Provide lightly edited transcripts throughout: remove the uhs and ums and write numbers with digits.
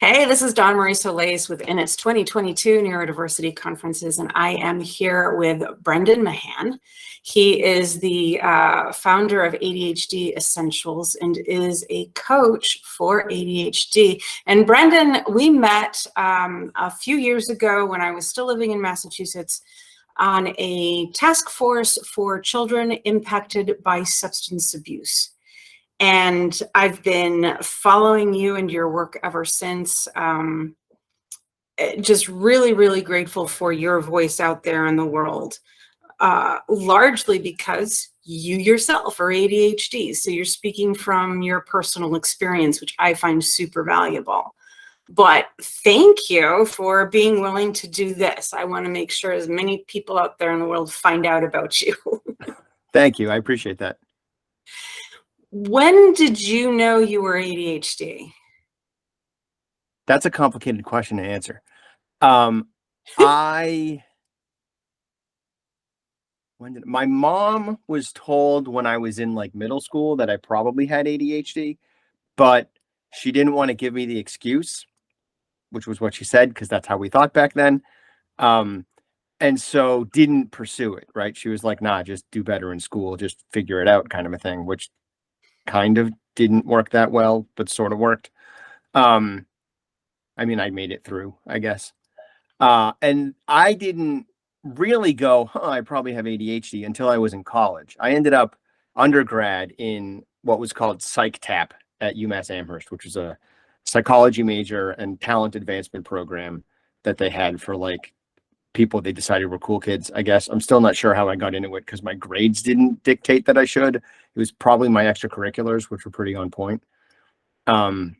Hey, this is Dawn Marie Solis with its 2022 Neurodiversity Conferences, and I am here with Brendan Mahan. He is the founder of ADHD Essentials and is a coach for ADHD. And Brendan, we met a few years ago when I was still living in Massachusetts on a task force for children impacted by substance abuse. And I've been following you and your work ever since. Just really, really grateful for your voice out there in the world, largely because you yourself are ADHD. So you're speaking from your personal experience, which I find super valuable. But thank you for being willing to do this. I want to make sure as many people out there in the world find out about you. Thank you. I appreciate that. When did you know you were ADHD? That's a complicated question to answer. My mom was told when I was in like middle school that I probably had ADHD, but she didn't want to give me the excuse, which was what she said, because that's how we thought back then. And so didn't pursue it, right? She was like, nah, just do better in school, just figure it out, kind of a thing, which kind of didn't work that well, but sort of worked. I mean, I made it through, I guess. And I didn't really go, I probably have ADHD until I was in college. I ended up undergrad in what was called Psych Tap at UMass Amherst, which was a psychology major and talent advancement program that they had for like people they decided were cool kids, I guess. I'm still not sure how I got into it because my grades didn't dictate that I should. It was probably my extracurriculars, which were pretty on point. And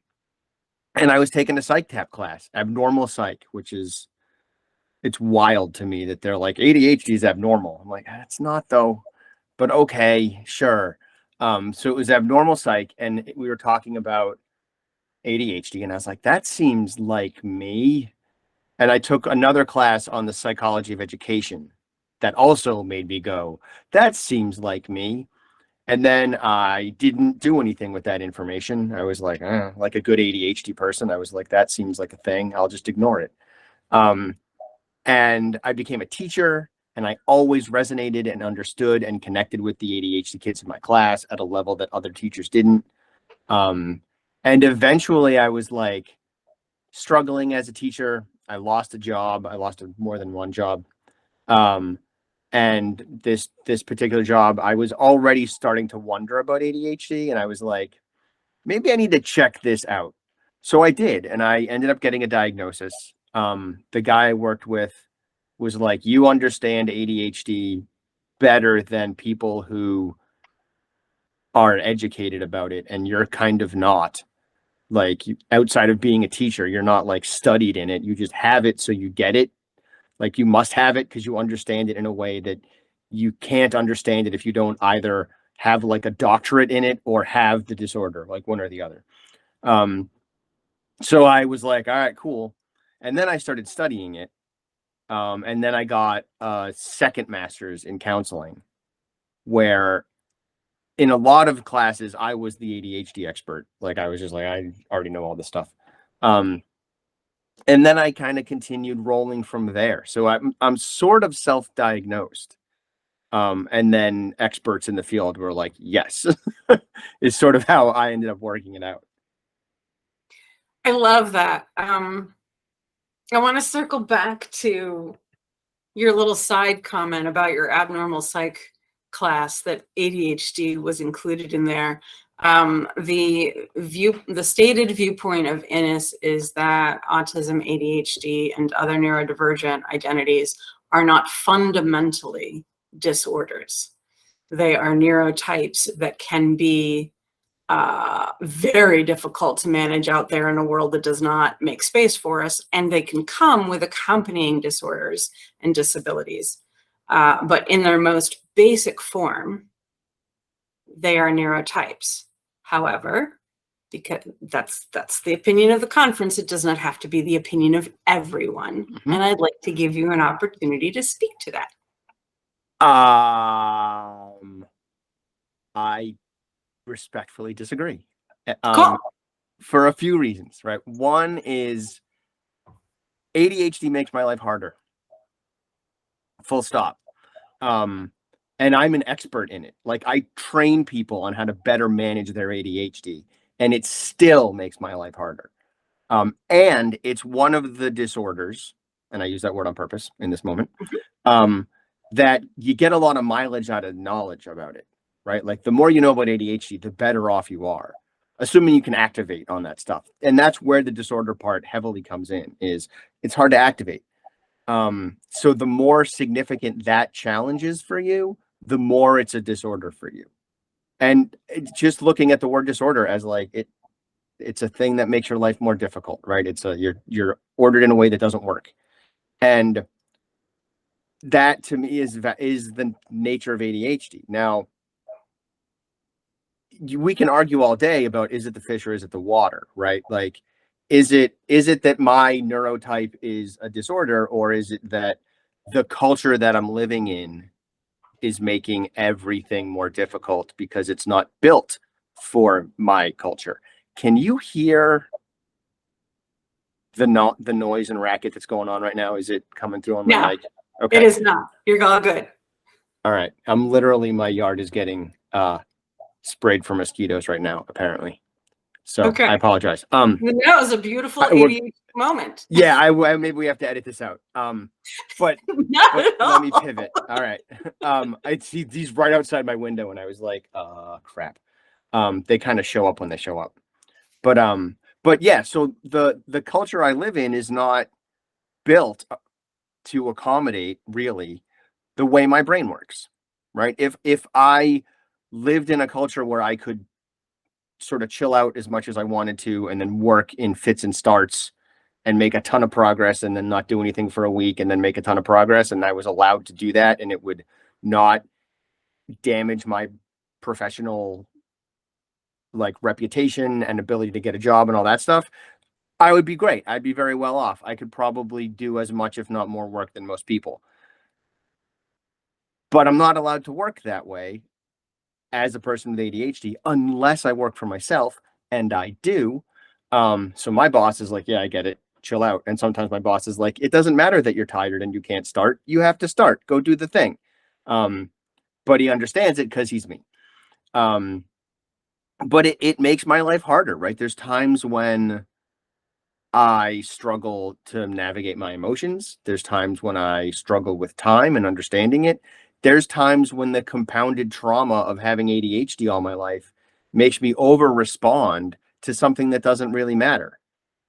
I was taking a psych tap class, abnormal psych, which is, it's wild to me that they're like ADHD is abnormal. I'm like, it's not though, but okay, sure. So it was abnormal psych, and we were talking about ADHD, and I was like, that seems like me. And I took another class on the psychology of education that also made me go, that seems like me. And then I didn't do anything with that information. I was like a good ADHD person. I was like, that seems like a thing. I'll just ignore it. And I became a teacher, and I always resonated and understood and connected with the ADHD kids in my class at a level that other teachers didn't. And eventually I was like struggling as a teacher. I lost a job. I lost more than one job. And this particular job, I was already starting to wonder about ADHD, and I was like, maybe I need to check this out. So I did, and I ended up getting a diagnosis. The guy I worked with was like, you understand ADHD better than people who are educated about it, and you're kind of not. Like, outside of being a teacher, you're not like studied in it. You just have it, so you get it. Like, you must have it because you understand it in a way that you can't understand it if you don't either have like a doctorate in it or have the disorder, like one or the other. So I was like, all right, cool. And then I started studying it. And then I got a second master's in counseling, where in a lot of classes, I was the ADHD expert. Like, I was just like, I already know all this stuff. And then I kind of continued rolling from there. So I'm sort of self-diagnosed. And then experts in the field were like, yes, is sort of how I ended up working it out. I love that. I want to circle back to your little side comment about your abnormal psych class, that ADHD was included in there. The stated viewpoint of INIS is that autism, ADHD, and other neurodivergent identities are not fundamentally disorders. They are neurotypes that can be very difficult to manage out there in a world that does not make space for us, and they can come with accompanying disorders and disabilities. But in their most basic form, they are neurotypes. However, because that's the opinion of the conference, it does not have to be the opinion of everyone. Mm-hmm. And I'd like to give you an opportunity to speak to that. I respectfully disagree. Cool. for a few reasons, right? One is ADHD makes my life harder. Full stop. And I'm an expert in it. Like, I train people on how to better manage their ADHD, and it still makes my life harder. And it's one of the disorders, and I use that word on purpose in this moment, that you get a lot of mileage out of knowledge about it, right? Like, the more you know about ADHD, the better off you are, assuming you can activate on that stuff. And that's where the disorder part heavily comes in, is it's hard to activate. So the more significant that challenge is for you, the more it's a disorder for you. And just looking at the word disorder as like it's a thing that makes your life more difficult, right? It's you're ordered in a way that doesn't work. And that to me is the nature of ADHD. Now, we can argue all day about, is it the fish or is it the water, right? Like, is it that my neurotype is a disorder, or is it that the culture that I'm living in is making everything more difficult because it's not built for my culture? Can you hear the noise and racket that's going on right now? Is it coming through on my No, mic? Okay. it is not. You're all good. All right. My yard is getting sprayed for mosquitoes right now, apparently. So Okay. I apologize. That was a beautiful ADHD moment. Yeah, maybe we have to edit this out. But let me pivot. All right. I see these right outside my window, and I was like, crap. They kind of show up when they show up. But yeah, so the culture I live in is not built to accommodate really the way my brain works, right? If I lived in a culture where I could sort of chill out as much as I wanted to, and then work in fits and starts and make a ton of progress, and then not do anything for a week and then make a ton of progress, and I was allowed to do that, and it would not damage my professional like reputation and ability to get a job and all that stuff, I would be great. I'd be very well off. I could probably do as much, if not more work than most people. But I'm not allowed to work that way as a person with ADHD unless I work for myself, and I do. So my boss is like, yeah, I get it. Chill out. And sometimes my boss is like, it doesn't matter that you're tired and you can't start. You have to start. Go do the thing. But he understands it because he's me. But it makes my life harder, right? There's times when I struggle to navigate my emotions. There's times when I struggle with time and understanding it. There's times when the compounded trauma of having ADHD all my life makes me over respond to something that doesn't really matter,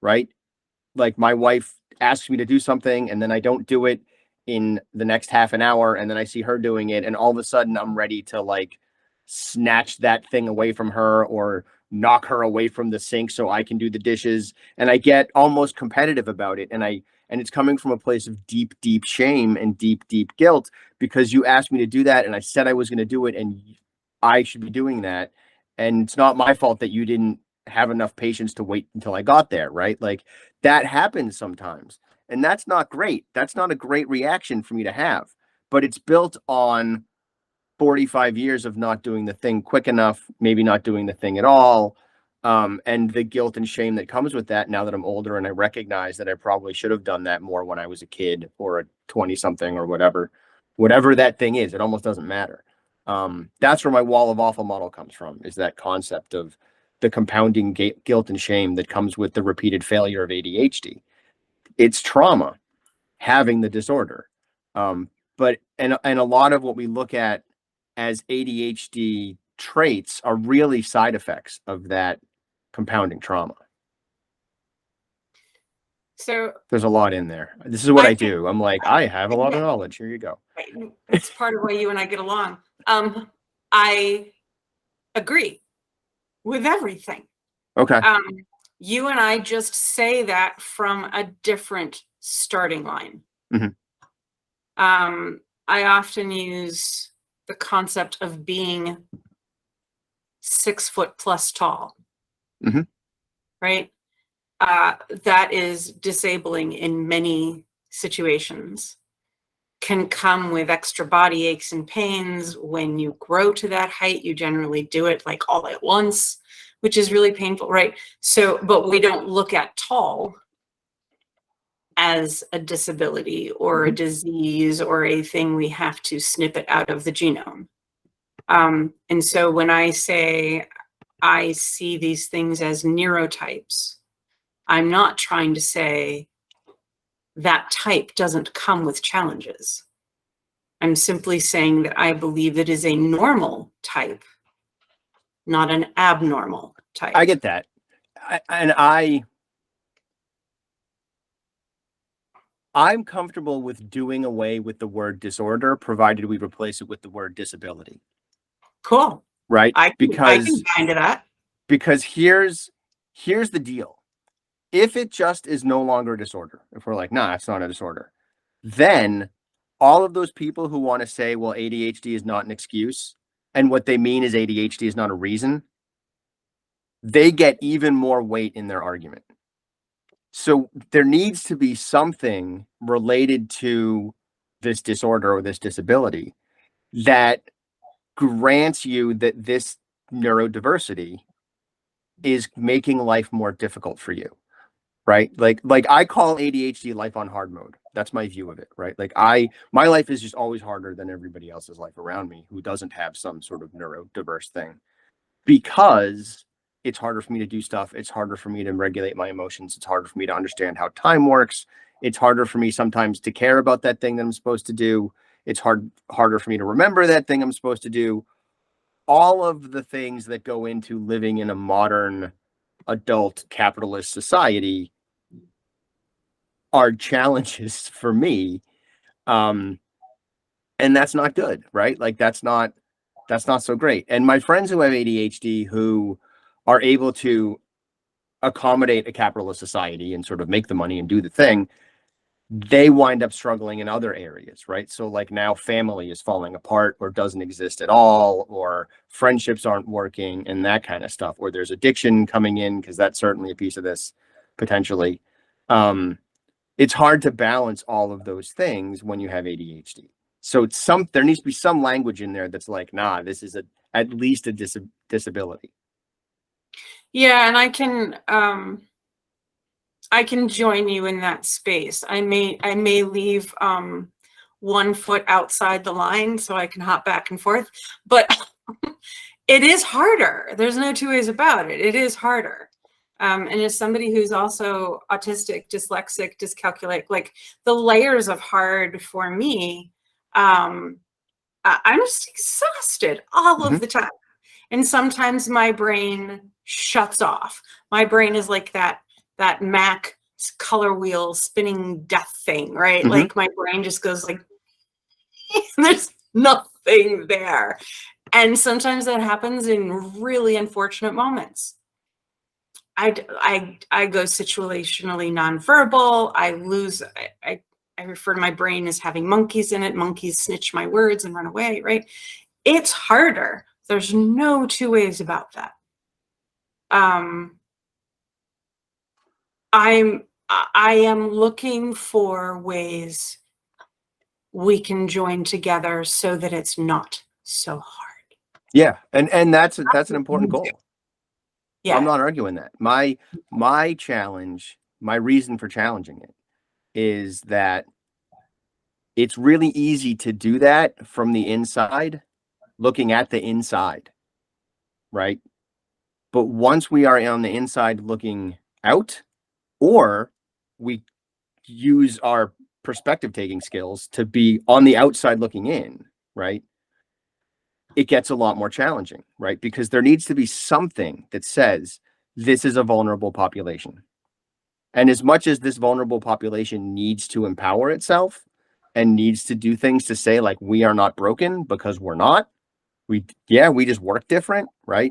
right? Like, my wife asks me to do something and then I don't do it in the next half an hour, and then I see her doing it, and all of a sudden I'm ready to like snatch that thing away from her or knock her away from the sink so I can do the dishes, and I get almost competitive about it, and it's coming from a place of deep shame and deep guilt, because you asked me to do that and I said I was going to do it, and I should be doing that, and it's not my fault that you didn't have enough patience to wait until I got there, right? Like, that happens sometimes, and that's not great. That's not a great reaction for me to have, but it's built on 45 years of not doing the thing quick enough, maybe not doing the thing at all. And the guilt and shame that comes with that now that I'm older and I recognize that I probably should have done that more when I was a kid or a 20 something or whatever that thing is, it almost doesn't matter. That's where my wall of awful model comes from, is that concept of the compounding guilt and shame that comes with the repeated failure of ADHD. It's trauma having the disorder. But a lot of what we look at as ADHD traits are really side effects of that compounding trauma. So there's a lot in there. This is what I do. I'm like, I have a lot of knowledge. Here you go. It's part of why you and I get along. I agree with everything. Okay. You and I just say that from a different starting line. Mhm. I often use the concept of being 6 foot plus tall. Mhm. Right? That is disabling in many situations. Can come with extra body aches and pains. When you grow to that height, you generally do it like all at once, which is really painful, right? So, but we don't look at tall as a disability or a disease or a thing we have to snip it out of the genome. And so when I say I see these things as neurotypes, I'm not trying to say that type doesn't come with challenges. I'm simply saying that I believe it is a normal type, not an abnormal type. I get that. I'm comfortable with doing away with the word disorder, provided we replace it with the word disability. Cool. Right? I can bind to that. Because here's the deal. If it just is no longer a disorder, if we're like, nah, it's not a disorder, then all of those people who want to say, well, ADHD is not an excuse, and what they mean is ADHD is not a reason, they get even more weight in their argument. So there needs to be something related to this disorder or this disability that grants you that this neurodiversity is making life more difficult for you, right? Like I call ADHD life on hard mode. That's my view of it, right? Like my life is just always harder than everybody else's life around me who doesn't have some sort of neurodiverse thing, because it's harder for me to do stuff. It's harder for me to regulate my emotions. It's harder for me to understand how time works. It's harder for me sometimes to care about that thing that I'm supposed to do. It's harder for me to remember that thing I'm supposed to do. All of the things that go into living in a modern adult capitalist society are challenges for me. And that's not good, right? Like that's not so great. And my friends who have ADHD who are able to accommodate a capitalist society and sort of make the money and do the thing, they wind up struggling in other areas, right? So like now family is falling apart or doesn't exist at all, or friendships aren't working and that kind of stuff, or there's addiction coming in, because that's certainly a piece of this potentially. It's hard to balance all of those things when you have ADHD. So there needs to be some language in there that's like, nah, this is at least a disability. Yeah, and I can join you in that space. I may leave 1 foot outside the line so I can hop back and forth, but it is harder. There's no two ways about it. It is harder. And as somebody who's also autistic, dyslexic, dyscalculic, like the layers of hard for me, I'm just exhausted all of the time. And sometimes my brain shuts off. My brain is like that Mac color wheel spinning death thing, right? Like my brain just goes like, there's nothing there. And sometimes that happens in really unfortunate moments. I go situationally nonverbal. I refer to my brain as having monkeys in it. Monkeys snitch my words and run away, right? It's harder. There's no two ways about that. I am looking for ways we can join together so that it's not so hard. Yeah, and that's an important goal. Yeah. I'm not arguing that. My challenge, my reason for challenging it is that it's really easy to do that from the inside, looking at the inside, right? But once we are on the inside looking out, or we use our perspective taking skills to be on the outside looking in, right? It gets a lot more challenging, right? Because there needs to be something that says this is a vulnerable population. And as much as this vulnerable population needs to empower itself and needs to do things to say like, we are not broken, because we're not, we just work different, right?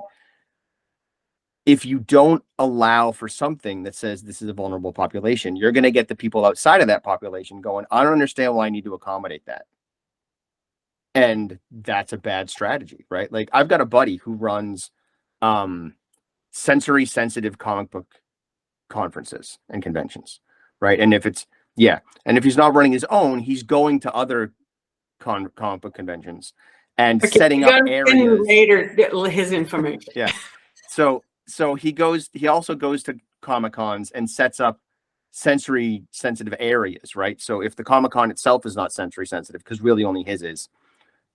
If you don't allow for something that says this is a vulnerable population, you're going to get the people outside of that population going, I don't understand why I need to accommodate that. And that's a bad strategy, right? Like I've got a buddy who runs sensory sensitive comic book conferences and conventions, right? And if he's not running his own, he's going to other comic book conventions and setting up areas. Later, his information. Yeah. So so he also goes to Comic-Cons and sets up sensory sensitive areas, right? So if the Comic-Con itself is not sensory sensitive, because really only his is,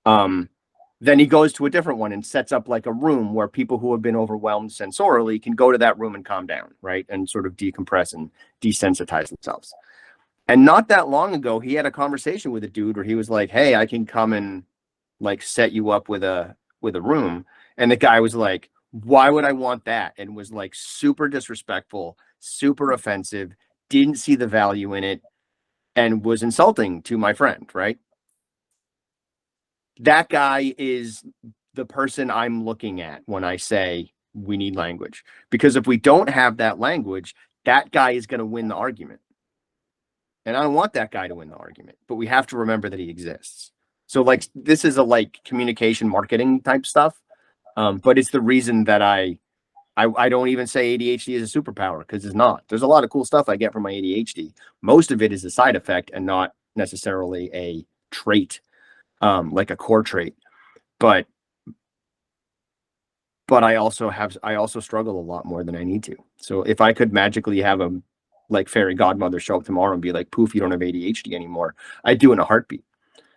then he goes to a different one and sets up like a room where people who have been overwhelmed sensorially can go to that room and calm down, right? And sort of decompress and desensitize themselves. And not that long ago, he had a conversation with a dude where he was like, "Hey, I can come and like set you up with a room." And the guy was like, "Why would I want that?" And was like super disrespectful, super offensive, didn't see the value in it, and was insulting to my friend, right? That guy is the person I'm looking at when I say we need language. Because if we don't have that language, that guy is going to win the argument. And I don't want that guy to win the argument, but we have to remember that he exists. So like this is a like communication marketing type stuff. But it's the reason that I don't even say ADHD is a superpower, because it's not. There's a lot of cool stuff I get from my ADHD. Most of it is a side effect and not necessarily a trait, like a core trait. But I also struggle a lot more than I need to. So if I could magically have a like fairy godmother show up tomorrow and be like, "Poof, you don't have ADHD anymore," I'd do it in a heartbeat.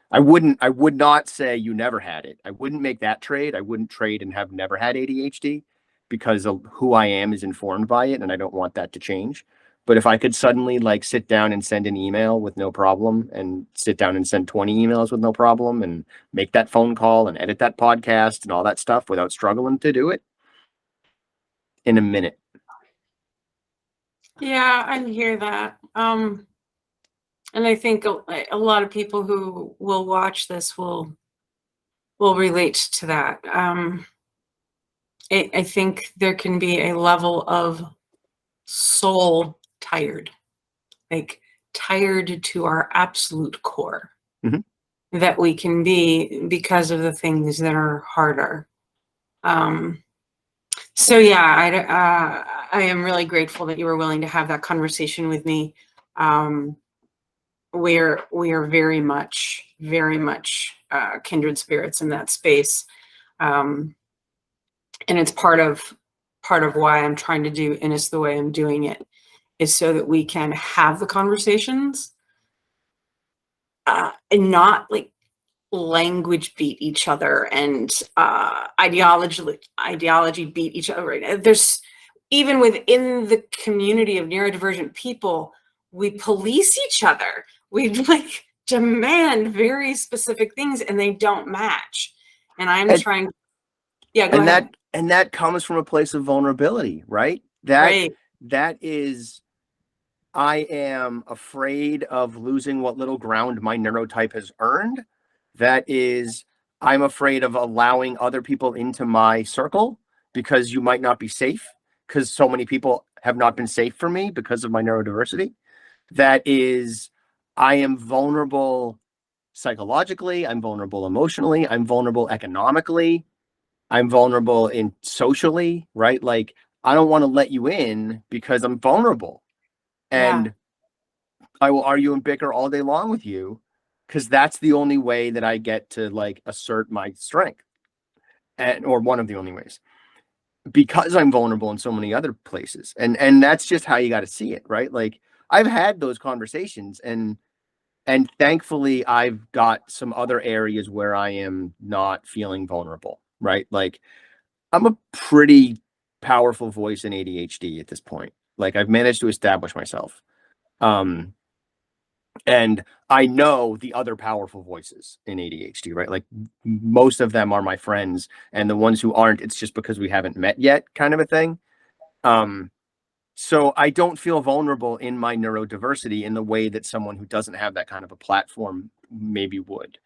I would not say you never had it. I wouldn't make that trade. I wouldn't trade and have never had ADHD, because of who I am is informed by it, and I don't want that to change. But if I could suddenly like sit down and send an email with no problem, and sit down and send 20 emails with no problem, and make that phone call and edit that podcast and all that stuff without struggling to do it in a minute. Yeah, I hear that. And I think a lot of people who will watch this will relate to that. I think there can be a level of soul tired, like tired to our absolute core, Mhm. that we can be because of the things that are harder. So yeah, I am really grateful that you were willing to have that conversation with me. We are very much kindred spirits in that space, and it's part of why I'm trying to do Innis the way I'm doing it, is so that we can have the conversations, and not like language beat each other, and ideology beat each other. Right? There's, even within the community of neurodivergent people, we police each other. We like demand very specific things, and they don't match. And I'm And, trying. Yeah, go ahead. that comes from a place of vulnerability, right? Right. That is, I am afraid of losing what little ground my neurotype has earned. That is, I'm afraid of allowing other people into my circle because you might not be safe, because so many people have not been safe for me because of my neurodiversity. That is, I am vulnerable psychologically, I'm vulnerable emotionally, I'm vulnerable economically, I'm vulnerable in socially, right? Like, I don't want to let you in because I'm vulnerable. Yeah. And I will argue and bicker all day long with you, because that's the only way that I get to like assert my strength, and or one of the only ways, because I'm vulnerable in so many other places. And that's just how you got to see it, right? Like, I've had those conversations, and thankfully I've got some other areas where I am not feeling vulnerable, right? Like, I'm a pretty powerful voice in ADHD at this point. Like, I've managed to establish myself. Um, and I know the other powerful voices in ADHD, right? Like, most of them are my friends, and the ones who aren't, it's just because we haven't met yet, kind of a thing. So I don't feel vulnerable in my neurodiversity in the way that someone who doesn't have that kind of a platform maybe would.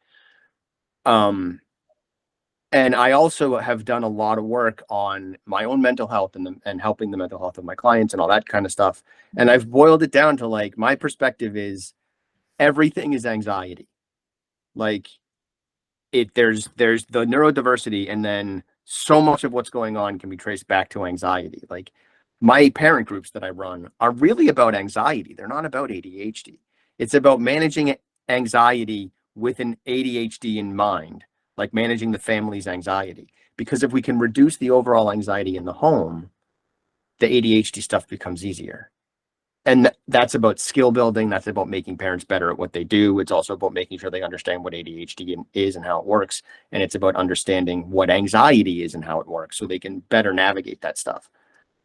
And I also have done a lot of work on my own mental health, and helping the mental health of my clients and all that kind of stuff. And I've boiled it down to like, my perspective is everything is anxiety. Like, there's the neurodiversity, and then so much of what's going on can be traced back to anxiety. Like, my parent groups that I run are really about anxiety. They're not about ADHD. It's about managing anxiety with an ADHD in mind, like managing the family's anxiety. Because if we can reduce the overall anxiety in the home, the ADHD stuff becomes easier. And that's about skill building. That's about making parents better at what they do. It's also about making sure they understand what ADHD is and how it works. And it's about understanding what anxiety is and how it works so they can better navigate that stuff.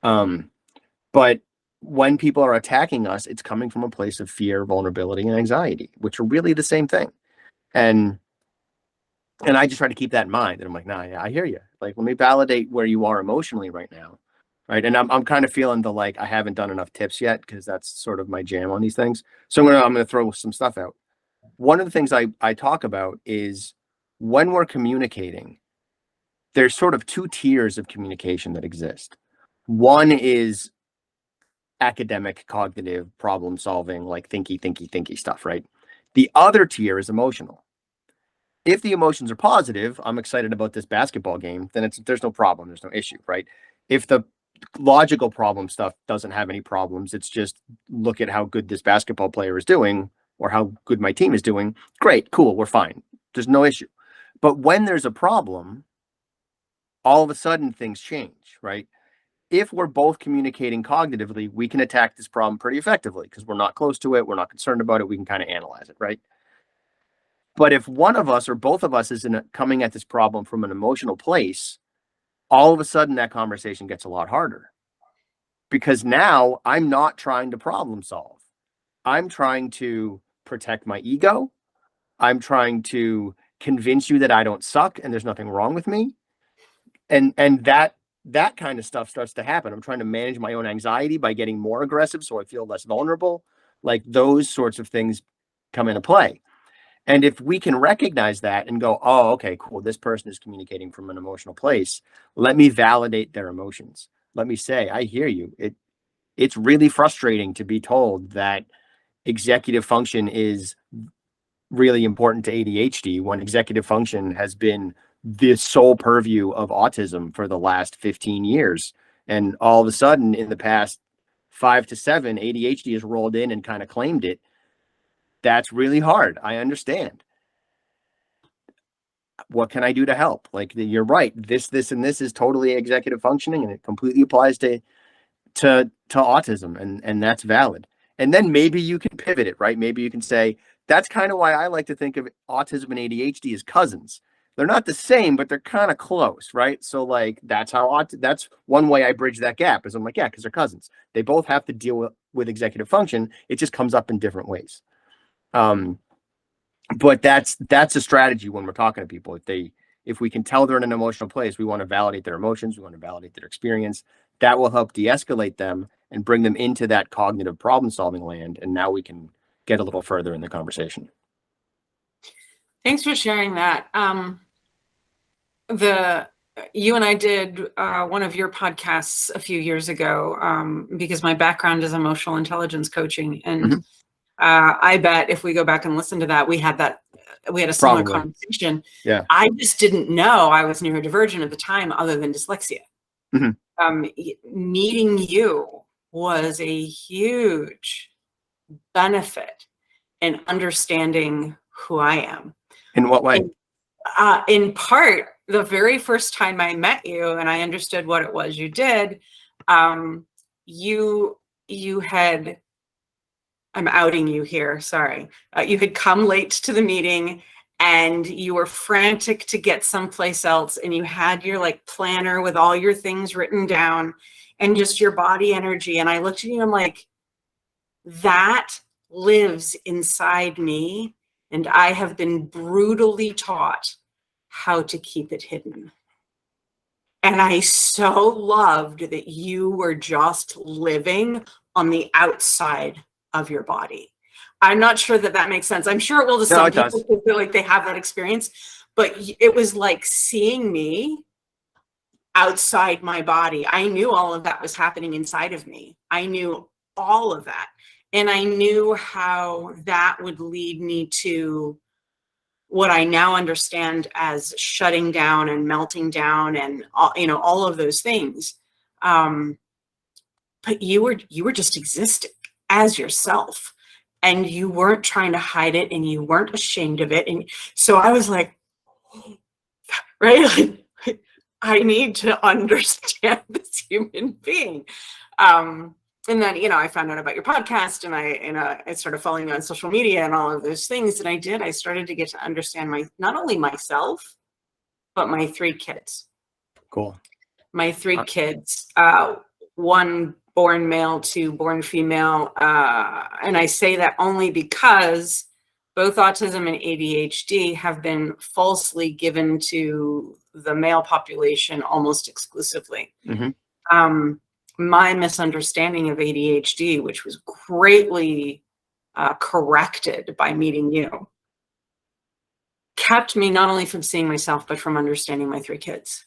But when people are attacking us, it's coming from a place of fear, vulnerability, and anxiety, which are really the same thing. And I just try to keep that in mind. And I'm like, nah, yeah, I hear you. Like, let me validate where you are emotionally right now. Right. And I'm kind of feeling the, like, I haven't done enough tips yet because that's sort of my jam on these things. So I'm gonna throw some stuff out. One of the things I talk about is when we're communicating, there's sort of two tiers of communication that exist. One is academic, cognitive, problem solving, like thinky stuff, right? The other tier is emotional. If the emotions are positive, I'm excited about this basketball game, then there's no problem, there's no issue, right? If the logical problem stuff doesn't have any problems, it's just look at how good this basketball player is doing or how good my team is doing. Great, cool, we're fine. There's no issue. But when there's a problem, all of a sudden things change, right? If we're both communicating cognitively, we can attack this problem pretty effectively because we're not close to it, we're not concerned about it, we can kind of analyze it, right? But if one of us or both of us is coming at this problem from an emotional place, all of a sudden that conversation gets a lot harder because now I'm not trying to problem solve. I'm trying to protect my ego. I'm trying to convince you that I don't suck and there's nothing wrong with me. And that kind of stuff starts to happen. I'm trying to manage my own anxiety by getting more aggressive so I feel less vulnerable. Like those sorts of things come into play. And if we can recognize that and go, oh, okay, cool, this person is communicating from an emotional place. Let me validate their emotions. Let me say, I hear you. It's really frustrating to be told that executive function is really important to ADHD when executive function has been the sole purview of autism for the last 15 years. And all of a sudden, in the past 5 to 7, ADHD has rolled in and kind of claimed it. That's really hard. I understand. What can I do to help? Like, you're right. This, and this is totally executive functioning, and it completely applies to autism, and that's valid. And then maybe you can pivot it, right? Maybe you can say, that's kind of why I like to think of autism and ADHD as cousins. They're not the same, but they're kind of close, right? So like, that's one way I bridge that gap is I'm like, yeah, because they're cousins. They both have to deal with executive function. It just comes up in different ways. But that's a strategy when we're talking to people. If we can tell they're in an emotional place, we want to validate their emotions, we want to validate their experience. That will help de-escalate them and bring them into that cognitive problem-solving land. And now we can get a little further in the conversation. Thanks for sharing that. You and I did one of your podcasts a few years ago because my background is emotional intelligence coaching, and I bet if we go back and listen to that, we had a similar conversation. Yeah. I just didn't know I was neurodivergent at the time, other than dyslexia. Meeting you was a huge benefit in understanding who I am. In what way? In part, the very first time I met you and I understood what it was you did, you had, I'm outing you here, sorry. You had come late to the meeting and you were frantic to get someplace else, and you had your like planner with all your things written down and just your body energy. And I looked at you and I'm like, that lives inside me, and I have been brutally taught how to keep it hidden. And I so loved that you were just living on the outside of your body. I'm not sure that makes sense. I'm sure it will to some people who feel like they have that experience, but it was like seeing me outside my body. I knew all of that was happening inside of me. I knew all of that. And I knew how that would lead me to what I now understand as shutting down and melting down and all of those things. But you were just existing as yourself, and you weren't trying to hide it, and you weren't ashamed of it. And so I was like, right? Like, I need to understand this human being. And then, I found out about your podcast, and I started following you on social media and all of those things. And I started to get to understand not only myself, but my 3 kids. Cool. My 3 kids, 1 born male, 2 born female. And I say that only because both autism and ADHD have been falsely given to the male population almost exclusively. Mm-hmm. My misunderstanding of ADHD, which was greatly corrected by meeting you, kept me not only from seeing myself, but from understanding my 3 kids.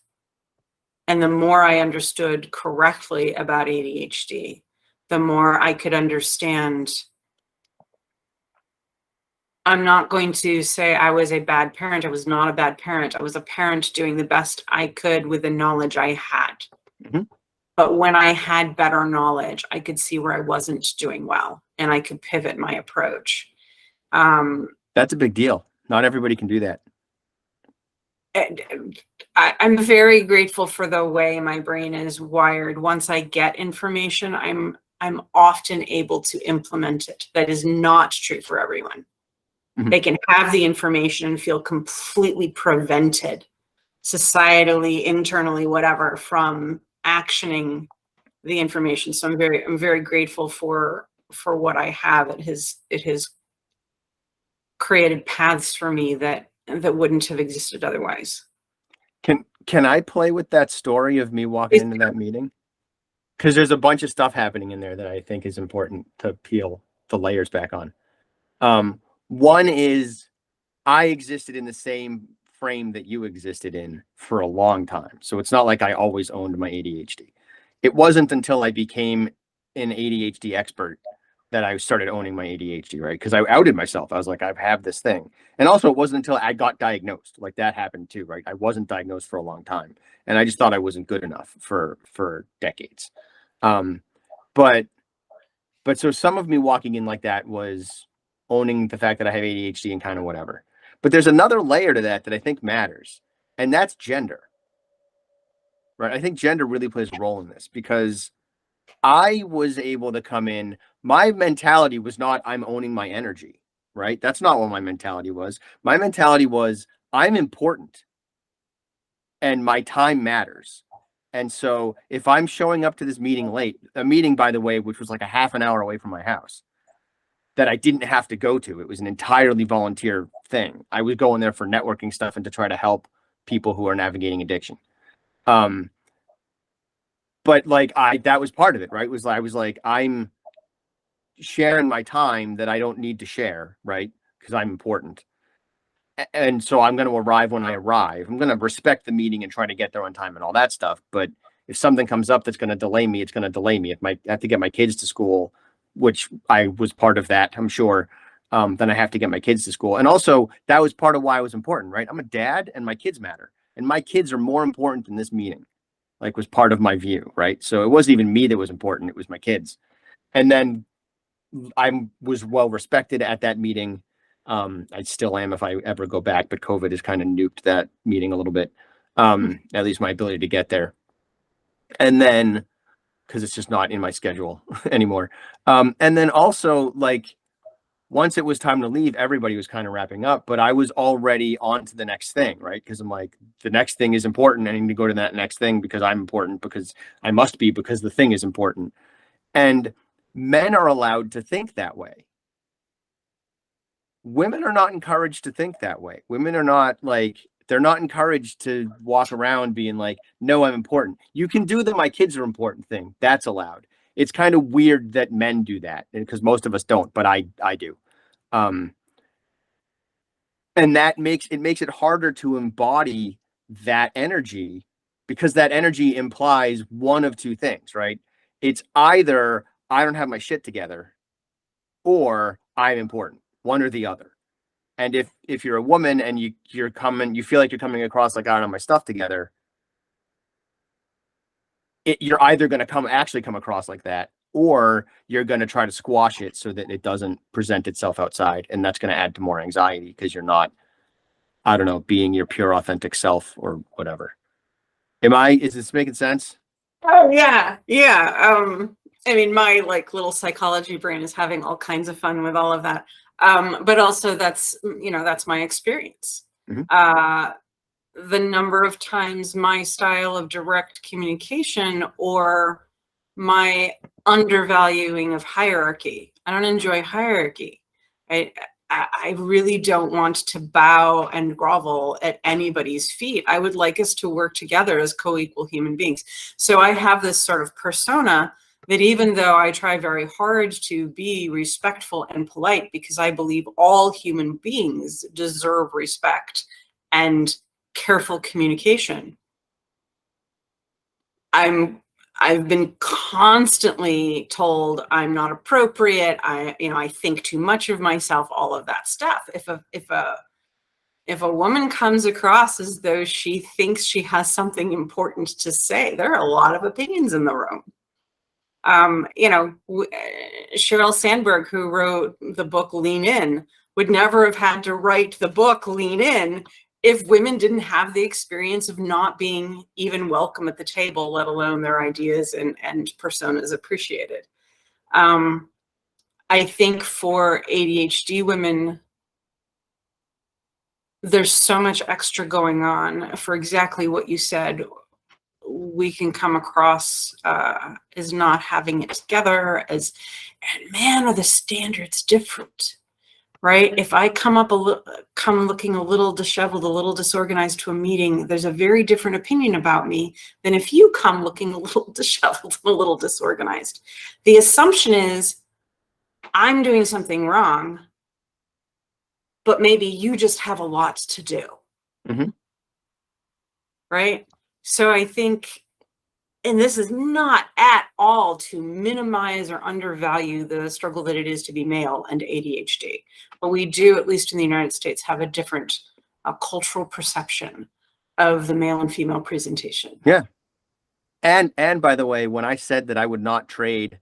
And the more I understood correctly about ADHD, the more I could understand. I'm not going to say I was a bad parent. I was not a bad parent. I was a parent doing the best I could with the knowledge I had. Mm-hmm. But when I had better knowledge, I could see where I wasn't doing well, and I could pivot my approach. That's a big deal. Not everybody can do that. I'm very grateful for the way my brain is wired. Once I get information, I'm often able to implement it. That is not true for everyone. Mm-hmm. They can have the information and feel completely prevented, societally, internally, whatever, from actioning the information. So I'm very grateful for what I have. It has created paths for me that wouldn't have existed otherwise. Can I play with that story of me walking into that meeting? Because there's a bunch of stuff happening in there that I think is important to peel the layers back on. One is I existed in the same frame that you existed in for a long time. So it's not like I always owned my ADHD. It wasn't until I became an ADHD expert that I started owning my ADHD, right? Because I outed myself. I was like, I have this thing. And also it wasn't until I got diagnosed, like that happened too, right? I wasn't diagnosed for a long time. And I just thought I wasn't good enough for decades. But so some of me walking in like that was owning the fact that I have ADHD and kind of whatever. But there's another layer to that I think matters, and that's gender, right? I think gender really plays a role in this because I was able to come in. My mentality was not, I'm owning my energy, right? That's not what my mentality was. My mentality was, I'm important and my time matters. And so if I'm showing up to this meeting late, a meeting, by the way, which was like a half an hour away from my house, that I didn't have to go to. It was an entirely volunteer thing. I was going there for networking stuff and to try to help people who are navigating addiction. But like that was part of it, right? I was like, I'm sharing my time that I don't need to share, right? Because I'm important. And so I'm going to arrive when I arrive. I'm going to respect the meeting and try to get there on time and all that stuff. But if something comes up that's going to delay me, it's going to delay me. If I have to get my kids to school, which I was part of that, I'm sure, then I have to get my kids to school. And also that was part of why I was important, right? I'm a dad and my kids matter. And my kids are more important than this meeting, like was part of my view, right? So it wasn't even me that was important. It was my kids. And then I was well respected at that meeting. I still am if I ever go back, but COVID has kind of nuked that meeting a little bit, at least my ability to get there. And then, because it's just not in my schedule anymore. And then also, like, once it was time to leave, everybody was kind of wrapping up, but I was already on to the next thing, right? Because I'm like, the next thing is important. I need to go to that next thing because I'm important, because I must be, because the thing is important. And men are allowed to think that way. Women are not encouraged to think that way. Women are not like, they're not encouraged to walk around being like, no, I'm important. You can do the my kids are important thing. That's allowed. It's kind of weird that men do that because most of us don't, but I do. And that makes it harder to embody that energy, because that energy implies one of two things, right? It's either I don't have my shit together or I'm important, one or the other. And if you're a woman and you feel like you're coming across like I don't have my stuff together, you're either going to come across like that, or you're going to try to squash it so that it doesn't present itself outside. And that's going to add to more anxiety because you're not, I don't know, being your pure authentic self or whatever. Is this making sense? Oh yeah, yeah. I mean, my like little psychology brain is having all kinds of fun with all of that. But also that's that's my experience. Mhm. The number of times my style of direct communication or my undervaluing of hierarchy. I don't enjoy hierarchy. I I really don't want to bow and grovel at anybody's feet. I would like us to work together as co-equal human beings. So I have this sort of persona that even though I try very hard to be respectful and polite because I believe all human beings deserve respect and careful communication, I've been constantly told I'm not appropriate. I think too much of myself, all of that stuff. If a woman comes across as though she thinks she has something important to say, there are a lot of opinions in the room. Sheryl Sandberg, who wrote the book Lean In, would never have had to write the book Lean In if women didn't have the experience of not being even welcome at the table, let alone their ideas and personas appreciated. I think for ADHD women, there's so much extra going on for exactly what you said. We can come across as not having it together, and man, are the standards different, right? If I come looking a little disheveled, a little disorganized to a meeting, there's a very different opinion about me than if you come looking a little disheveled and a little disorganized. The assumption is I'm doing something wrong, but maybe you just have a lot to do. Mm-hmm. Right? So I think, and this is not at all to minimize or undervalue the struggle that it is to be male and ADHD, but we do, at least in the United States, have a different cultural perception of the male and female presentation. Yeah. And by the way, when I said that I would not trade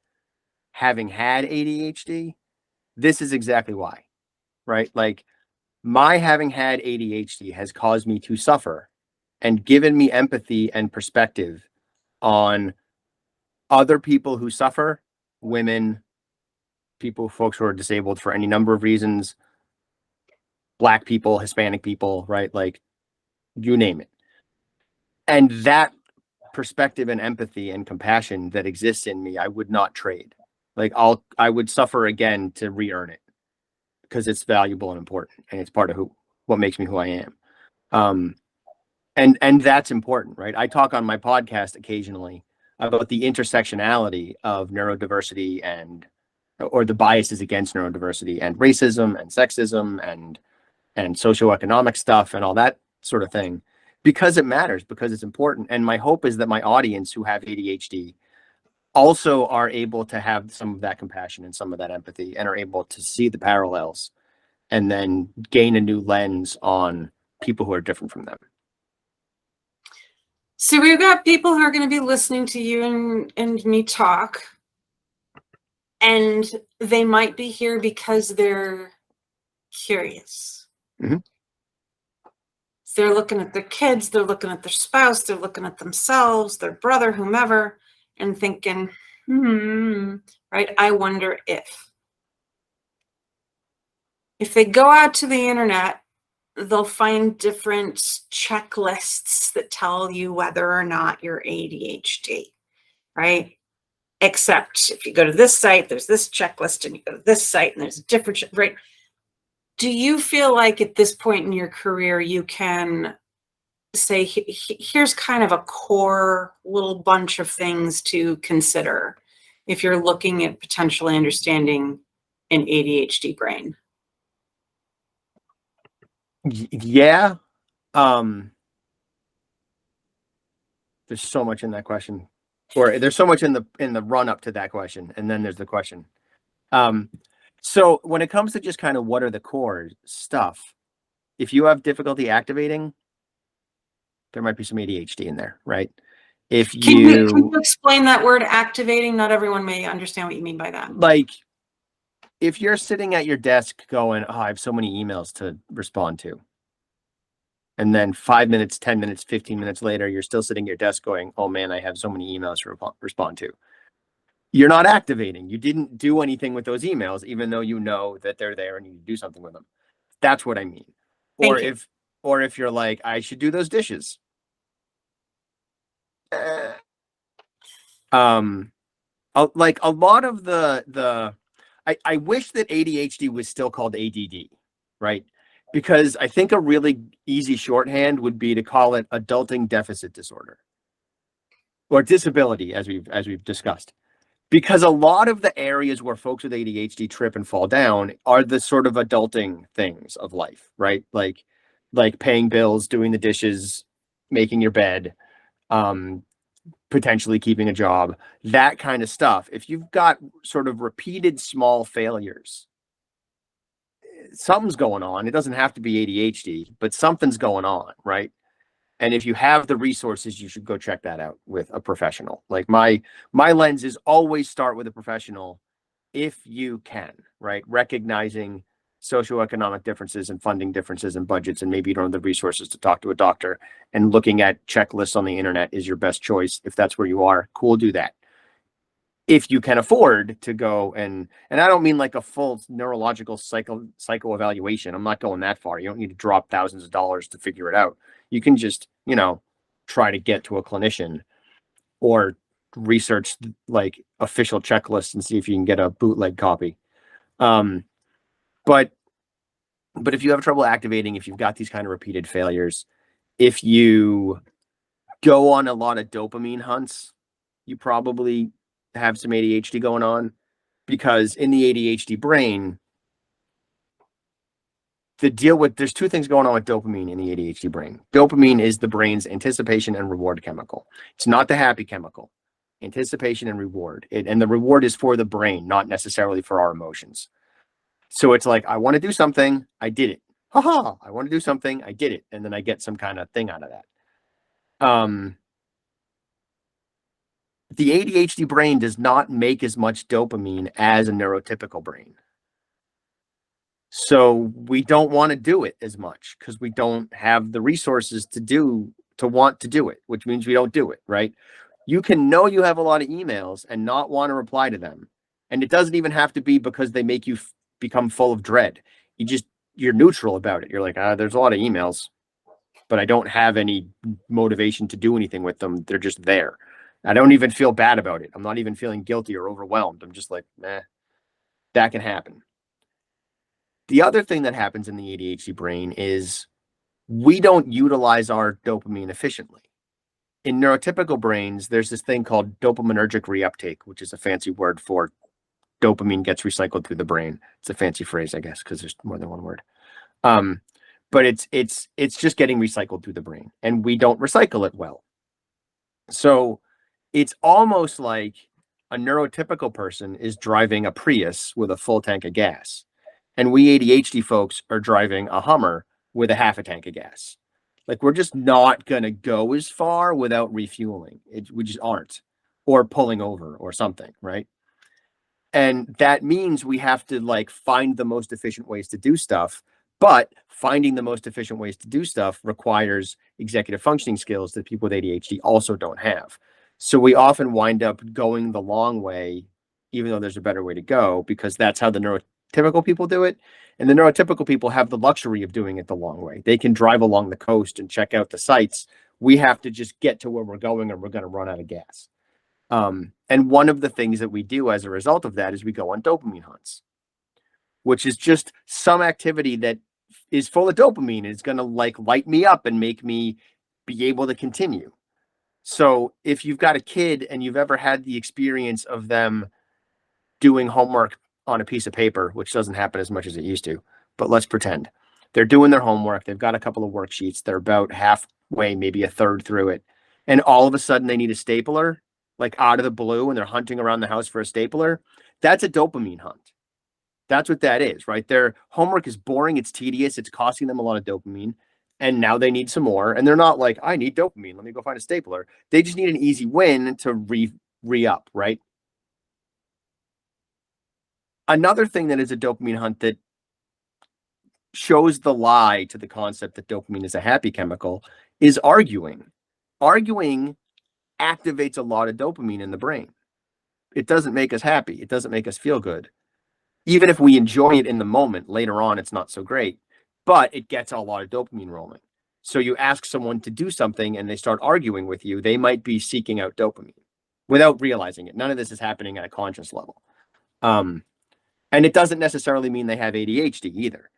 having had ADHD, this is exactly why, right? Like my having had ADHD has caused me to suffer and given me empathy and perspective on other people who suffer, women, folks who are disabled for any number of reasons, Black people, Hispanic people, right? Like you name it. And that perspective and empathy and compassion that exists in me, I would not trade. Like I would suffer again to re-earn it because it's valuable and important and it's part of what makes me who I am. And that's important, right? I talk on my podcast occasionally about the intersectionality of neurodiversity or the biases against neurodiversity and racism and sexism and socioeconomic stuff and all that sort of thing, because it matters, because it's important. And my hope is that my audience who have ADHD also are able to have some of that compassion and some of that empathy and are able to see the parallels and then gain a new lens on people who are different from them. So we've got people who are going to be listening to you and me talk, and they might be here because they're curious. Mm-hmm. They're looking at their kids, they're looking at their spouse, they're looking at themselves, their brother, whomever, and thinking, right? I wonder if they go out to the internet, they'll find different checklists that tell you whether or not you're ADHD, right? Except if you go to this site, there's this checklist, and you go to this site and there's a different, right? Do you feel like at this point in your career, you can say, here's kind of a core little bunch of things to consider if you're looking at potentially understanding an ADHD brain? Yeah. There's so much in that question, or there's so much in the run up to that question, and then there's the question. So when it comes to just kind of what are the core stuff, if you have difficulty activating, there might be some ADHD in there, right? Can you explain that word activating? Not everyone may understand what you mean by that. Like if you're sitting at your desk going, oh, I have so many emails to respond to. And then 5 minutes, 10 minutes, 15 minutes later, you're still sitting at your desk going, oh man, I have so many emails to respond to. You're not activating. You didn't do anything with those emails, even though you know that they're there and you do something with them. That's what I mean. Or Thank you. if you're like, I should do those dishes. Like a lot of I wish that ADHD was still called ADD, right? Because I think a really easy shorthand would be to call it adulting deficit disorder or disability, as we've discussed. Because a lot of the areas where folks with ADHD trip and fall down are the sort of adulting things of life, right? Like paying bills, doing the dishes, making your bed, um, potentially keeping a job, that kind of stuff. If you've got sort of repeated small failures, something's going on. It doesn't have to be ADHD, but something's going on, right? And if you have the resources, you should go check that out with a professional. Like my lens is always start with a professional if you can, right? Recognizing socioeconomic differences and funding differences and budgets, and maybe you don't have the resources to talk to a doctor, and looking at checklists on the internet is your best choice. If that's where you are, cool, do that. If you can afford to go and I don't mean like a full neurological psycho evaluation. I'm not going that far. You don't need to drop thousands of dollars to figure it out. You can just, try to get to a clinician or research like official checklists and see if you can get a bootleg copy. Um, but if you have trouble activating, if you've got these kind of repeated failures, if you go on a lot of dopamine hunts, you probably have some ADHD going on, because in the ADHD brain, there's two things going on with dopamine in the ADHD brain. Dopamine is the brain's anticipation and reward chemical. It's not the happy chemical. Anticipation and reward. And the reward is for the brain, not necessarily for our emotions. So it's like, I want to do something, I did it. Haha, I want to do something, I did it. And then I get some kind of thing out of that. The ADHD brain does not make as much dopamine as a neurotypical brain. So we don't want to do it as much because we don't have the resources to want to do it, which means we don't do it, right? You can know you have a lot of emails and not want to reply to them. And it doesn't even have to be because they make you become full of dread. You're neutral about it. You're like, there's a lot of emails, but I don't have any motivation to do anything with them. They're just there. I don't even feel bad about it. I'm not even feeling guilty or overwhelmed. I'm just like, that can happen. The other thing that happens in the ADHD brain is we don't utilize our dopamine efficiently. In neurotypical brains, there's this thing called dopaminergic reuptake, which is a fancy word for dopamine gets recycled through the brain. It's a fancy phrase, I guess, because there's more than one word. But it's just getting recycled through the brain, and we don't recycle it well. So it's almost like a neurotypical person is driving a Prius with a full tank of gas. And we ADHD folks are driving a Hummer with a half a tank of gas. Like, we're just not going to go as far without refueling. We just aren't, or pulling over or something, right? And that means we have to like find the most efficient ways to do stuff. But finding the most efficient ways to do stuff requires executive functioning skills that people with ADHD also don't have. So we often wind up going the long way, even though there's a better way to go, because that's how the neurotypical people do it. And the neurotypical people have the luxury of doing it the long way. They can drive along the coast and check out the sites. We have to just get to where we're going, or we're going to run out of gas. And one of the things that we do as a result of that is we go on dopamine hunts, which is just some activity that is full of dopamine. It's going to like light me up and make me be able to continue. So if you've got a kid and you've ever had the experience of them doing homework on a piece of paper, which doesn't happen as much as it used to, but let's pretend they're doing their homework. They've got a couple of worksheets. They're about halfway, maybe a third through it. And all of a sudden they need a stapler, like out of the blue, and they're hunting around the house for a stapler. That's a dopamine hunt. That's what that is, right? Their homework is boring. It's tedious. It's costing them a lot of dopamine. And now they need some more. And they're not like, I need dopamine. Let me go find a stapler. They just need an easy win to re-up, right? Another thing that is a dopamine hunt that shows the lie to the concept that dopamine is a happy chemical is arguing. Arguing activates a lot of dopamine in the brain. It doesn't make us happy. It doesn't make us feel good. Even if we enjoy it in the moment, later on, it's not so great, but it gets a lot of dopamine rolling. So you ask someone to do something and they start arguing with you, they might be seeking out dopamine without realizing it. None of this is happening at a conscious level. And it doesn't necessarily mean they have ADHD either.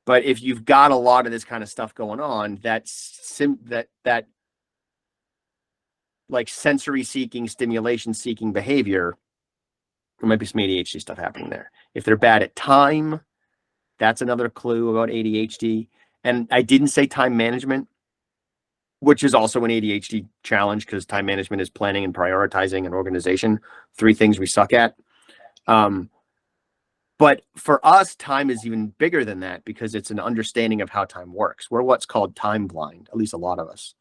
But if you've got a lot of this kind of stuff going on, that like sensory seeking, stimulation seeking behavior, there might be some ADHD stuff happening there. If they're bad at time, that's another clue about ADHD. And I didn't say time management, which is also an ADHD challenge because time management is planning and prioritizing and organization, 3 things we suck at. But for us, time is even bigger than that because it's an understanding of how time works. We're what's called time blind, at least a lot of us,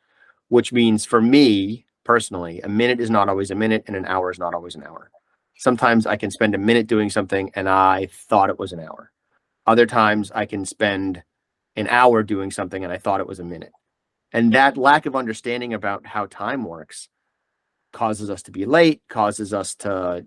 which means for me personally, a minute is not always a minute and an hour is not always an hour. Sometimes I can spend a minute doing something and I thought it was an hour. Other times I can spend an hour doing something and I thought it was a minute. And that lack of understanding about how time works causes us to be late, causes us to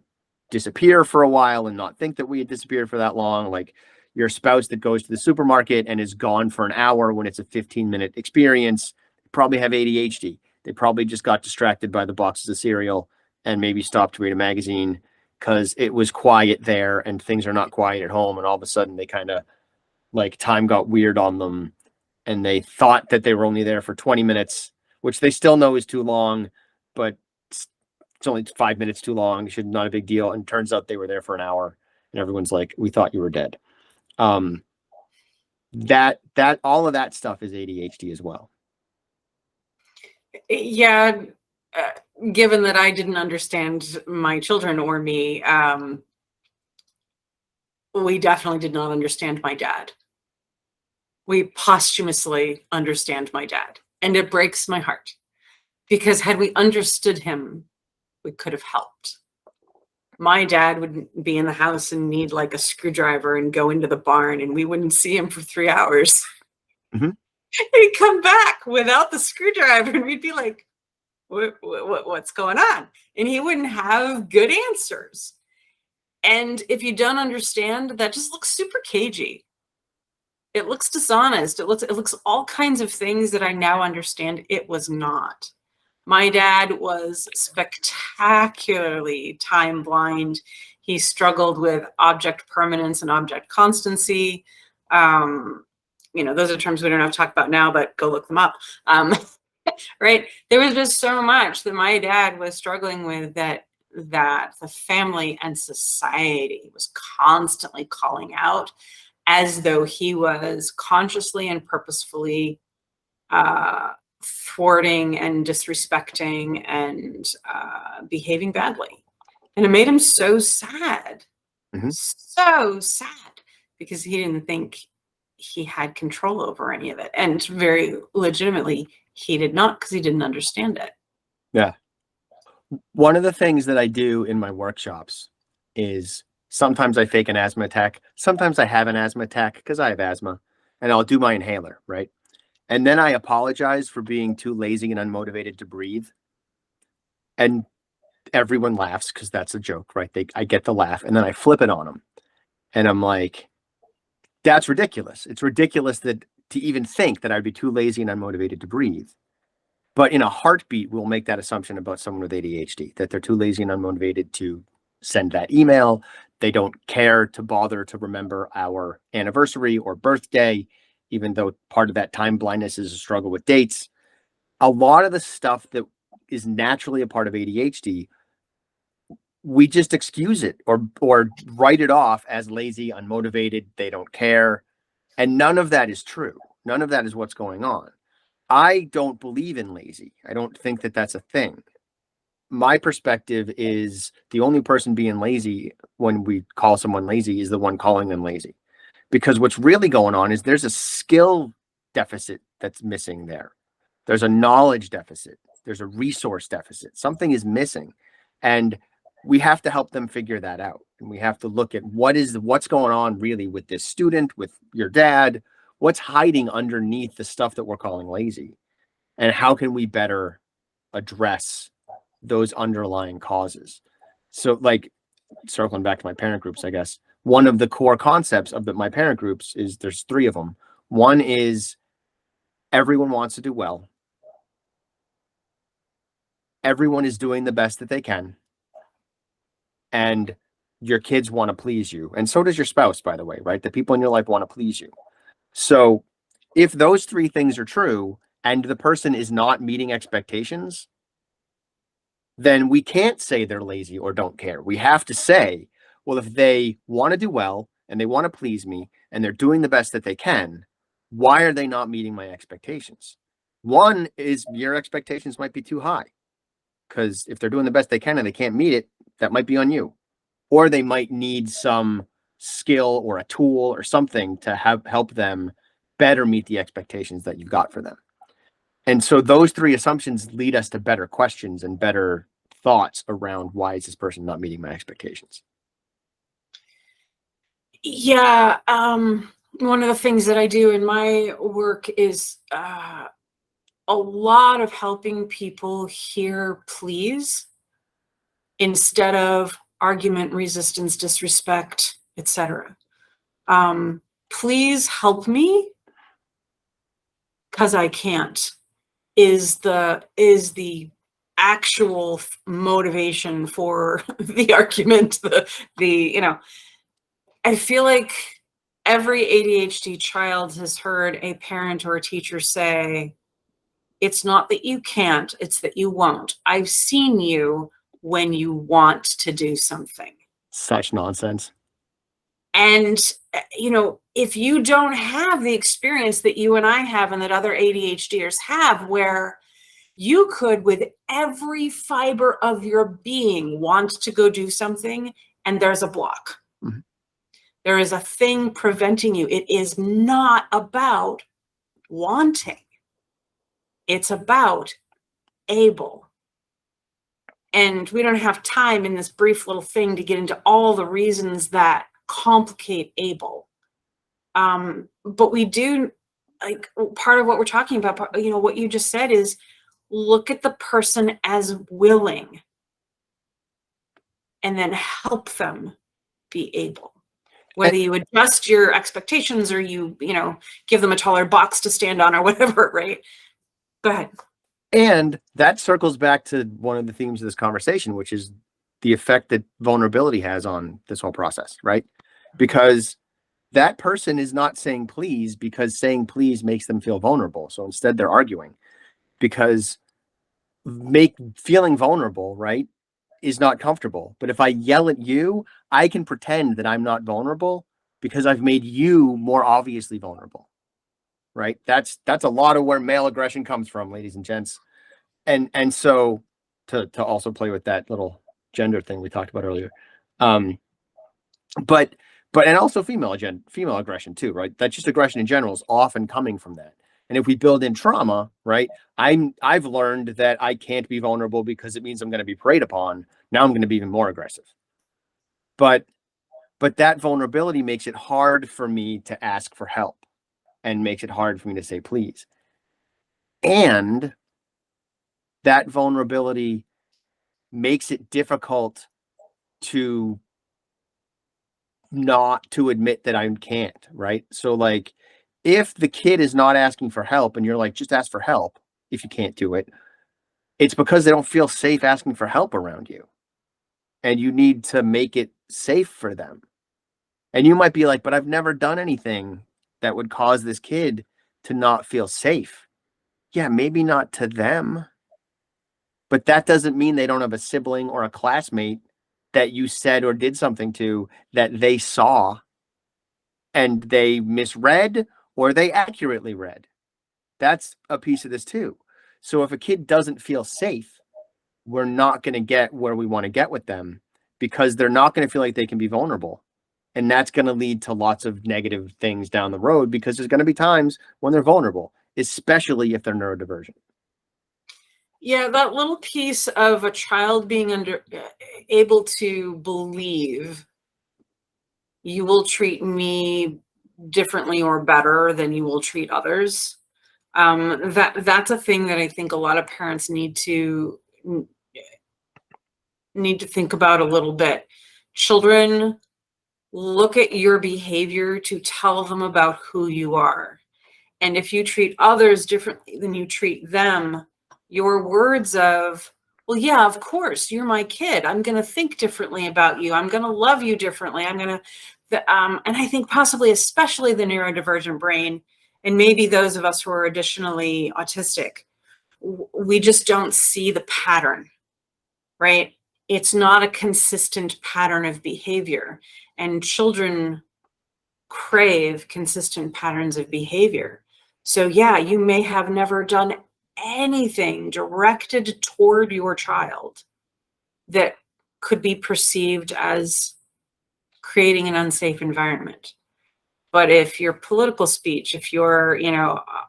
disappear for a while and not think that we had disappeared for that long. Like your spouse that goes to the supermarket and is gone for an hour when it's a 15-minute experience, probably have ADHD. They probably just got distracted by the boxes of cereal and maybe stopped to read a magazine because it was quiet there and things are not quiet at home. And all of a sudden they kind of like time got weird on them and they thought that they were only there for 20 minutes, which they still know is too long, but it's only 5 minutes too long. Should not a big deal. And turns out they were there for an hour and everyone's like, we thought you were dead. That all of that stuff is ADHD as well. Yeah. Given that I didn't understand my children or me, we definitely did not understand my dad. We posthumously understand my dad. And it breaks my heart because had we understood him, we could have helped. My dad would be in the house and need like a screwdriver and go into the barn and we wouldn't see him for 3 hours. Mm-hmm. He'd come back without the screwdriver and we'd be like, what's going on? And he wouldn't have good answers. And if you don't understand, that just looks super cagey. It looks dishonest. It looks all kinds of things that I now understand it was not. My dad was spectacularly time blind. He struggled with object permanence and object constancy. Those are terms we don't have to talk about now, but go look them up. Right? There was just so much that my dad was struggling with that the family and society was constantly calling out as though he was consciously and purposefully thwarting and disrespecting and behaving badly. And it made him so sad, so sad, because he didn't think he had control over any of it. And very legitimately, he did not because he didn't understand it. Yeah. One of the things that I do in my workshops is sometimes I fake an asthma attack. Sometimes I have an asthma attack because I have asthma and I'll do my inhaler, right? And then I apologize for being too lazy and unmotivated to breathe. And everyone laughs because that's a joke, right? I get the laugh and then I flip it on them. And I'm like, that's ridiculous. It's ridiculous that to even think that I'd be too lazy and unmotivated to breathe. But in a heartbeat, we'll make that assumption about someone with ADHD, that they're too lazy and unmotivated to send that email. They don't care to bother to remember our anniversary or birthday, even though part of that time blindness is a struggle with dates. A lot of the stuff that is naturally a part of ADHD, we just excuse it or write it off as lazy, unmotivated, they don't care. And none of that is true. None of that is what's going on. I don't believe in lazy. I don't think that that's a thing. My perspective is the only person being lazy when we call someone lazy is the one calling them lazy. Because what's really going on is there's a skill deficit that's missing there. There's a knowledge deficit. There's a resource deficit. Something is missing. And we have to help them figure that out. And we have to look at what's going on really with this student, with your dad, what's hiding underneath the stuff that we're calling lazy, and how can we better address those underlying causes? So, like, circling back to my parent groups, I guess one of the core concepts of my parent groups is, there's 3 of them. One is everyone wants to do well. Everyone is doing the best that they can. And your kids want to please you. And so does your spouse, by the way, right? The people in your life want to please you. So if those 3 things are true and the person is not meeting expectations, then we can't say they're lazy or don't care. We have to say, well, if they want to do well and they want to please me and they're doing the best that they can, why are they not meeting my expectations? One is, your expectations might be too high, because if they're doing the best they can and they can't meet it, that might be on you. Or they might need some skill or a tool or something to help them better meet the expectations that you've got for them. And so those 3 assumptions lead us to better questions and better thoughts around, why is this person not meeting my expectations? Yeah. One of the things that I do in my work is a lot of helping people hear please instead of argument, resistance, disrespect, etc. Please help me because I can't is the actual motivation for the argument. I feel like every ADHD child has heard a parent or a teacher say, it's not that you can't, it's that you won't. I've seen you when you want to do something. Such nonsense. And, if you don't have the experience that you and I have and that other ADHDers have, where you could, with every fiber of your being, want to go do something, and there's a block. Mm-hmm. There is a thing preventing you. It is not about wanting. It's about able. And we don't have time in this brief little thing to get into all the reasons that complicate able. But we do, like, part of what we're talking about, what you just said is, look at the person as willing and then help them be able. Whether you adjust your expectations or you give them a taller box to stand on or whatever, right? Go ahead. And that circles back to one of the themes of this conversation, which is the effect that vulnerability has on this whole process, right? Because that person is not saying please because saying please makes them feel vulnerable. So instead they're arguing, because feeling vulnerable, right, is not comfortable. But if I yell at you, I can pretend that I'm not vulnerable because I've made you more obviously vulnerable, right? That's a lot of where male aggression comes from, ladies and gents. And so to also play with that little gender thing we talked about earlier, but and also female aggression too, right? That's just aggression in general is often coming from that. And if we build in trauma, right, I've learned that I can't be vulnerable because it means I'm going to be preyed upon. Now I'm going to be even more aggressive. But that vulnerability makes it hard for me to ask for help and makes it hard for me to say please. And that vulnerability makes it difficult to not to admit that I can't, right? So, like, if the kid is not asking for help and you're like, just ask for help if you can't do it, it's because they don't feel safe asking for help around you. And you need to make it safe for them. And you might be like, but I've never done anything that would cause this kid to not feel safe. Yeah, maybe not to them. But that doesn't mean they don't have a sibling or a classmate that you said or did something to that they saw and they misread or they accurately read. That's a piece of this too. So if a kid doesn't feel safe, we're not going to get where we want to get with them because they're not going to feel like they can be vulnerable. And that's going to lead to lots of negative things down the road because there's going to be times when they're vulnerable, especially if they're neurodivergent. Yeah, that little piece of a child being able to believe you will treat me differently or better than you will treat others. That's a thing that I think a lot of parents need to think about a little bit. Children look at your behavior to tell them about who you are. And if you treat others differently than you treat them, your words of, well, yeah, of course, you're my kid. I'm going to think differently about you. I'm going to love you differently. I'm going to, and I think possibly, especially the neurodivergent brain, and maybe those of us who are additionally autistic, we just don't see the pattern, right? It's not a consistent pattern of behavior. And children crave consistent patterns of behavior. So yeah, you may have never done anything directed toward your child that could be perceived as creating an unsafe environment. But if your political speech, if your,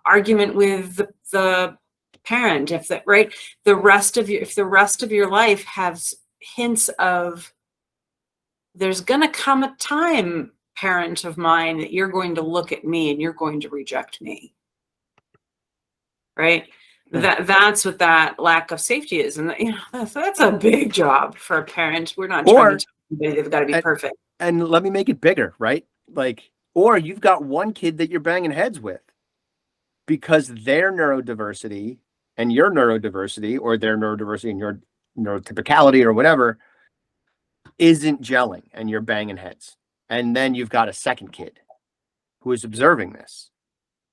argument with the parent, if that, right, if the rest of your life has hints of, there's going to come a time, parent of mine, that you're going to look at me and you're going to reject me, right? That's what that lack of safety is. And that's a big job for a parent. We're not trying to tell anybody they've got to be perfect. And let me make it bigger, right? Like, or you've got one kid that you're banging heads with because their neurodiversity and your neurodiversity, or their neurodiversity and your neurotypicality or whatever, isn't gelling, and you're banging heads. And then you've got a second kid who is observing this,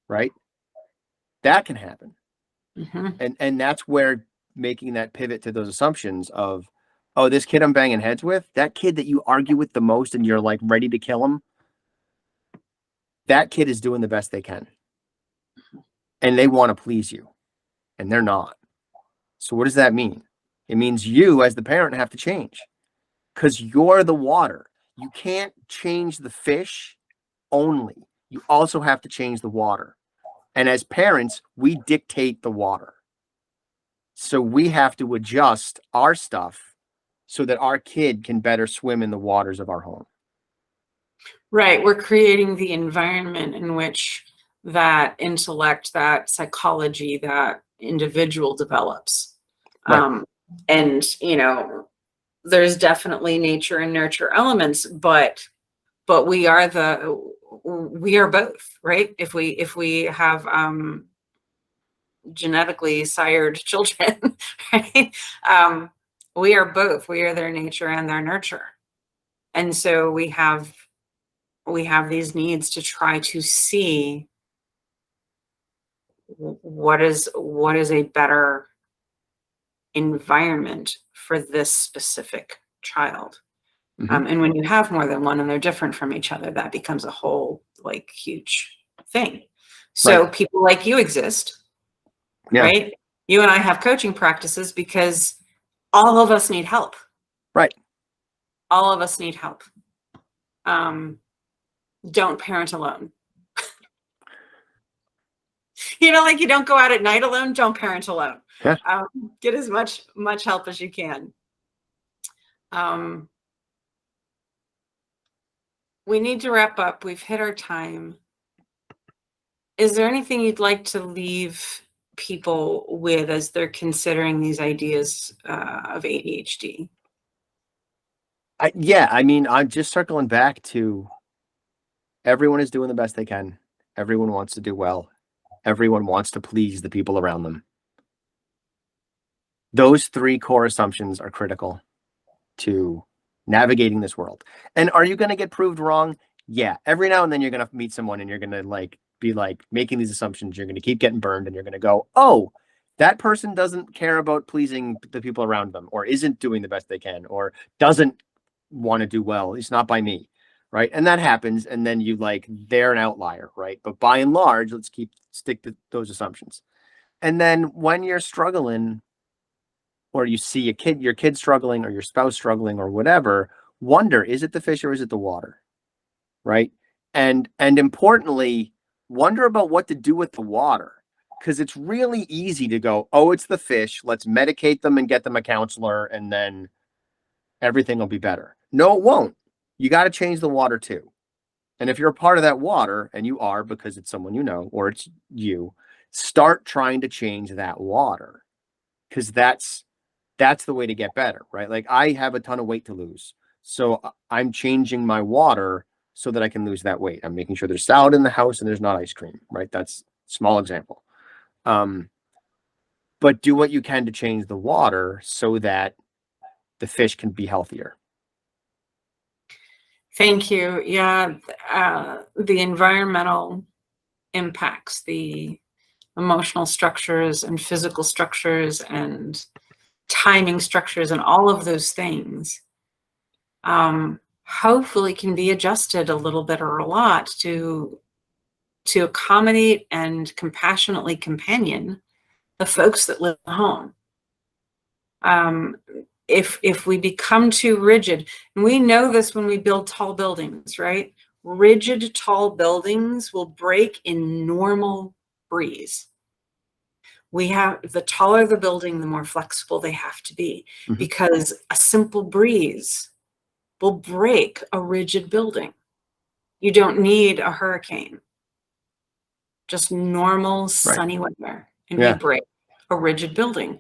right? That can happen. Mm-hmm. And that's where making that pivot to those assumptions of, oh, this kid I'm banging heads with, that kid that you argue with the most and you're like ready to kill him, that kid is doing the best they can. And they want to please you, and they're not. So what does that mean? It means you as the parent have to change, because you're the water. You can't change the fish only. You also have to change the water. And as parents, we dictate the water. So we have to adjust our stuff so that our kid can better swim in the waters of our home. Right. We're creating the environment in which that intellect, that psychology, that individual develops. Right. And, there's definitely nature and nurture elements, but we are both, right? If we have genetically sired children, right? We are both. We are their nature and their nurture. And so we have these needs to try to see what is a better environment for this specific child. Mm-hmm. And when you have more than one and they're different from each other, that becomes a whole huge thing. So Right. People like you exist, right? You and I have coaching practices because all of us need help. Right. All of us need help. Don't parent alone. You don't go out at night alone. Don't parent alone. Yeah. Get as much help as you can. We need to wrap up. We've hit our time. Is there anything you'd like to leave people with as they're considering these ideas of ADHD? I'm just circling back to, everyone is doing the best they can. Everyone wants to do well. Everyone wants to please the people around them. Those three core assumptions are critical to navigating this world. And are you going to get proved wrong? Yeah. Every now and then you're going to meet someone and you're going to be making these assumptions. You're going to keep getting burned and you're going to go, oh, that person doesn't care about pleasing the people around them, or isn't doing the best they can, or doesn't want to do well. It's not by me. Right. And that happens. And then they're an outlier. Right. But by and large, let's stick to those assumptions. And then when you're struggling, or you see your kid struggling, or your spouse struggling, or whatever, wonder, is it the fish or is it the water? Right. And importantly, wonder about what to do with the water, because it's really easy to go, oh, it's the fish. Let's medicate them and get them a counselor, and then everything will be better. No, it won't. You got to change the water too. And if you're a part of that water, and you are because it's someone you know, or it's you, start trying to change that water, because that's the way to get better, right? Like, I have a ton of weight to lose. So I'm changing my water so that I can lose that weight. I'm making sure there's salad in the house and there's not ice cream, right? That's a small example. But do what you can to change the water so that the fish can be healthier. Thank you. Yeah, the environmental impacts, the emotional structures and physical structures and timing structures and all of those things hopefully can be adjusted a little bit or a lot to accommodate and compassionately companion the folks that live at home. If we become too rigid, and we know this when we build tall buildings, right? Rigid tall buildings will break in normal breeze. The taller the building, the more flexible they have to be, because a simple breeze will break a rigid building. You don't need a hurricane, just normal sunny weather, and we break a rigid building.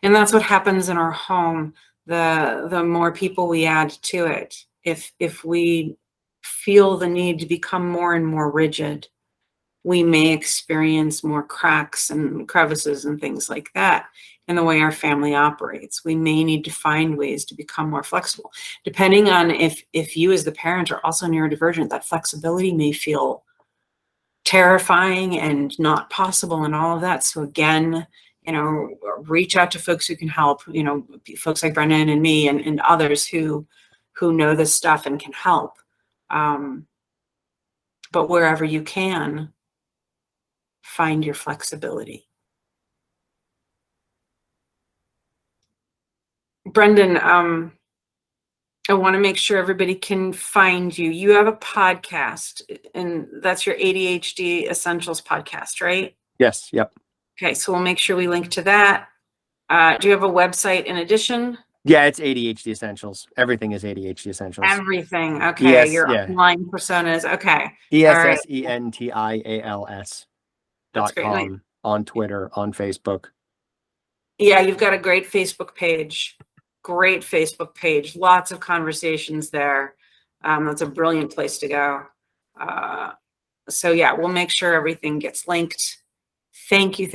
And that's what happens in our home. The more people we add to it, if we feel the need to become more and more rigid, we may experience more cracks and crevices and things like that in the way our family operates. We may need to find ways to become more flexible. Depending on if you as the parent are also neurodivergent, that flexibility may feel terrifying and not possible and all of that. So again, reach out to folks who can help, folks like Brendan and me and others who know this stuff and can help. But wherever you can, find your flexibility. Brendan, I want to make sure everybody can find you. You have a podcast, and that's your ADHD Essentials podcast, right? Yes. Yep. Okay, so we'll make sure we link to that. Do you have a website in addition? Yeah, it's ADHD Essentials. Everything is ADHD Essentials. Everything. Okay. Your online personas. Okay. ESSENTIALS.com, on Twitter, on Facebook. Yeah, you've got a great Facebook page. Great Facebook page. Lots of conversations there. That's a brilliant place to go. So yeah, we'll make sure everything gets linked. Thank you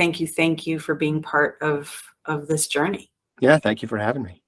for being part of this journey. Yeah, thank you for having me.